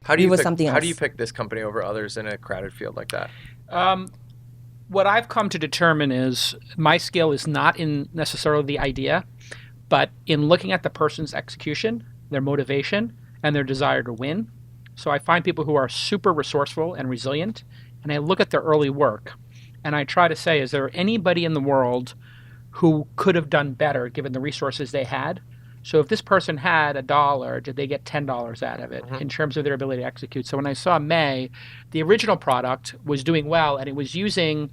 something else. How do you pick this company over others in a crowded field like that? What I've come to determine is my skill is not in necessarily the idea, but in looking at the person's execution, their motivation, and their desire to win. So I find people who are super resourceful and resilient, and I look at their early work, and I try to say, is there anybody in the world who could have done better given the resources they had? So if this person had $1, did they get $10 out of it in terms of their ability to execute? So when I saw May, the original product was doing well, and it was using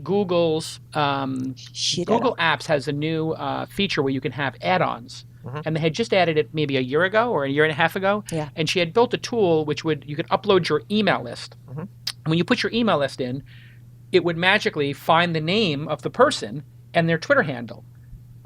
Google's Google Apps has a new feature where you can have add-ons. And they had just added it maybe a year ago or a year and a half ago. Yeah. And she had built a tool which you could upload your email list. And when you put your email list in, it would magically find the name of the person and their Twitter handle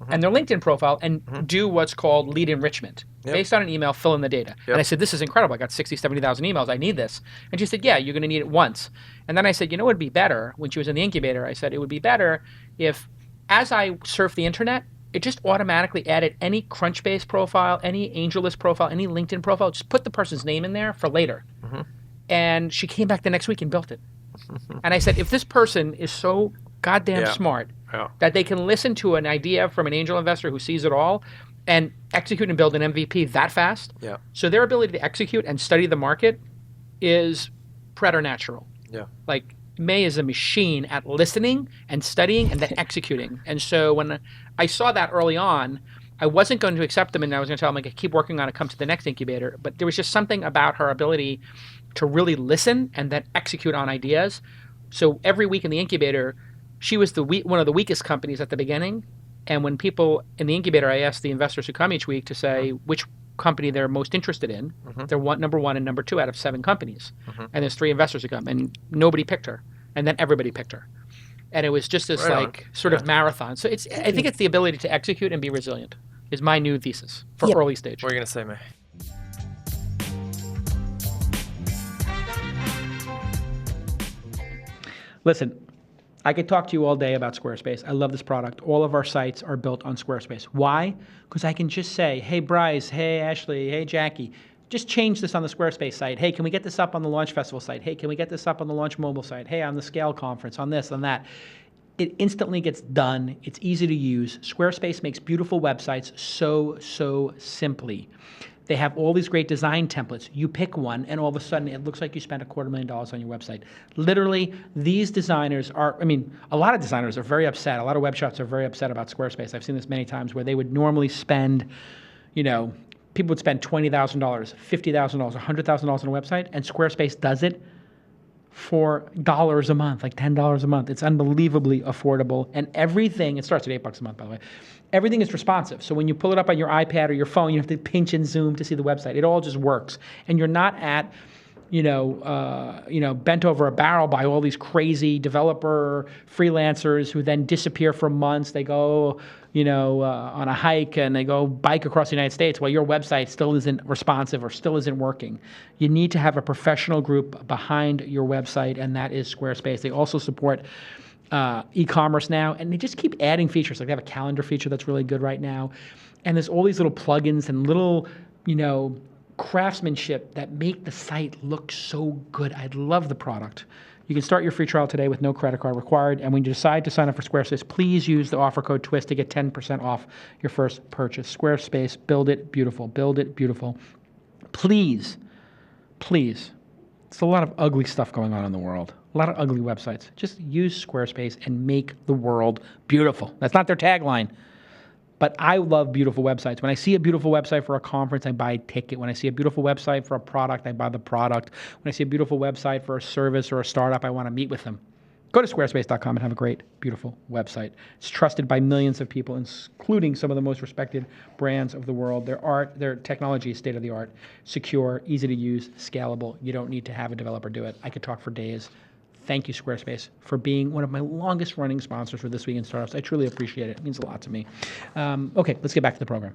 and their LinkedIn profile and do what's called lead enrichment. Based on an email, fill in the data. And I said, this is incredible. I got 60, 70,000 emails. I need this. And she said, yeah, you're going to need it once. And then I said, you know what would be better? When she was in the incubator, I said, it would be better if, as I surf the internet, it just automatically added any Crunchbase profile, any AngelList profile, any LinkedIn profile. Just put the person's name in there for later. And she came back the next week and built it. And I said, if this person is so goddamn smart that they can listen to an idea from an angel investor who sees it all and execute and build an MVP that fast, so their ability to execute and study the market is preternatural. Like, May is a machine at listening and studying and then executing. And so when I saw that early on, I wasn't going to accept them, and I was going to tell them, like, keep working on it, come to the next incubator. But there was just something about her ability to really listen and then execute on ideas. So every week in the incubator, she was one of the weakest companies at the beginning. And when people in the incubator, I asked the investors who come each week to say which company they're most interested in. They're number 1 and number 2 out of 7 companies. And there's 3 investors who come, and nobody picked her. And then everybody picked her. And it was just this sort of marathon. So I think it's the ability to execute and be resilient is my new thesis for early stage. What are you going to say, May? Listen, I could talk to you all day about Squarespace. I love this product. All of our sites are built on Squarespace. Why? Because I can just say, hey, Bryce, hey, Ashley, hey, Jackie, just change this on the Squarespace site. Hey, can we get this up on the Launch Festival site? Hey, can we get this up on the Launch Mobile site? Hey, on the Scale Conference, on this, on that. It instantly gets done. It's easy to use. Squarespace makes beautiful websites so simply. They have all these great design templates. You pick one, and all of a sudden, it looks like you spent $250,000 on your website. Literally, these designers a lot of designers are very upset. A lot of web shops are very upset about Squarespace. I've seen this many times where they would normally spend, people would spend $20,000, $50,000, $100,000 on a website, and Squarespace does it for dollars a month, like $10 a month. It's unbelievably affordable, and everything, it starts at $8 a month, by the way. Everything is responsive. So when you pull it up on your iPad or your phone, you have to pinch and zoom to see the website. It all just works. And you're not at, bent over a barrel by all these crazy developer freelancers who then disappear for months. They go, on a hike and they go bike across the United States while your website still isn't responsive or still isn't working. You need to have a professional group behind your website, and that is Squarespace. They also support e-commerce now, and they just keep adding features. Like they have a calendar feature that's really good right now, and there's all these little plugins and little, craftsmanship that make the site look so good. I love the product. You can start your free trial today with no credit card required, and when you decide to sign up for Squarespace, please use the offer code TWiST to get 10% off your first purchase. Squarespace, build it beautiful. Build it beautiful. Please. It's a lot of ugly stuff going on in the world. A lot of ugly websites. Just use Squarespace and make the world beautiful. That's not their tagline, but I love beautiful websites. When I see a beautiful website for a conference, I buy a ticket. When I see a beautiful website for a product, I buy the product. When I see a beautiful website for a service or a startup, I want to meet with them. Go to squarespace.com and have a great, beautiful website. It's trusted by millions of people, including some of the most respected brands of the world. Their technology is state-of-the-art, secure, easy to use, scalable. You don't need to have a developer do it. I could talk for days. Thank you, Squarespace, for being one of my longest-running sponsors for This Week in Startups. I truly appreciate it. It means a lot to me. Okay, let's get back to the program.